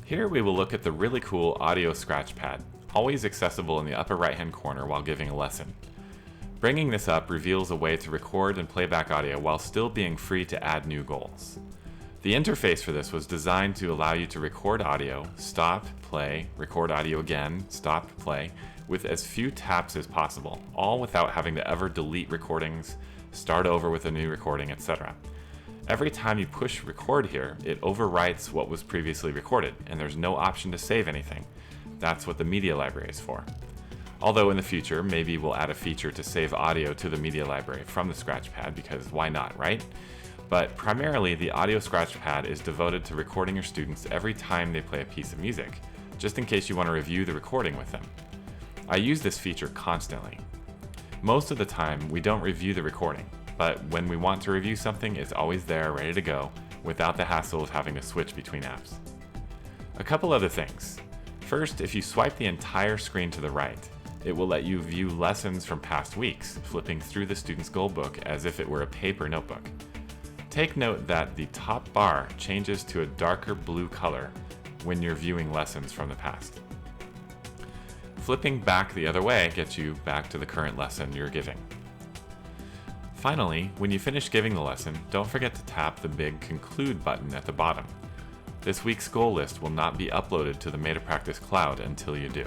Here we will look at the really cool audio scratch pad, always accessible in the upper right-hand corner while giving a lesson. Bringing this up reveals a way to record and playback audio while still being free to add new goals. The interface for this was designed to allow you to record audio, stop, play, record audio again, stop, play, with as few taps as possible, all without having to ever delete recordings, start over with a new recording, etc. Every time you push record here, it overwrites what was previously recorded, and there's no option to save anything. That's what the media library is for. Although in the future, maybe we'll add a feature to save audio to the media library from the scratch pad, because why not, right? But primarily, the audio scratch pad is devoted to recording your students every time they play a piece of music, just in case you want to review the recording with them. I use this feature constantly. Most of the time, we don't review the recording, but when we want to review something, it's always there, ready to go, without the hassle of having to switch between apps. A couple other things. First, if you swipe the entire screen to the right, it will let you view lessons from past weeks, flipping through the student's goal book as if it were a paper notebook. Take note that the top bar changes to a darker blue color when you're viewing lessons from the past. Flipping back the other way gets you back to the current lesson you're giving. Finally, when you finish giving the lesson, don't forget to tap the big Conclude button at the bottom. This week's goal list will not be uploaded to the MetaPractice cloud until you do.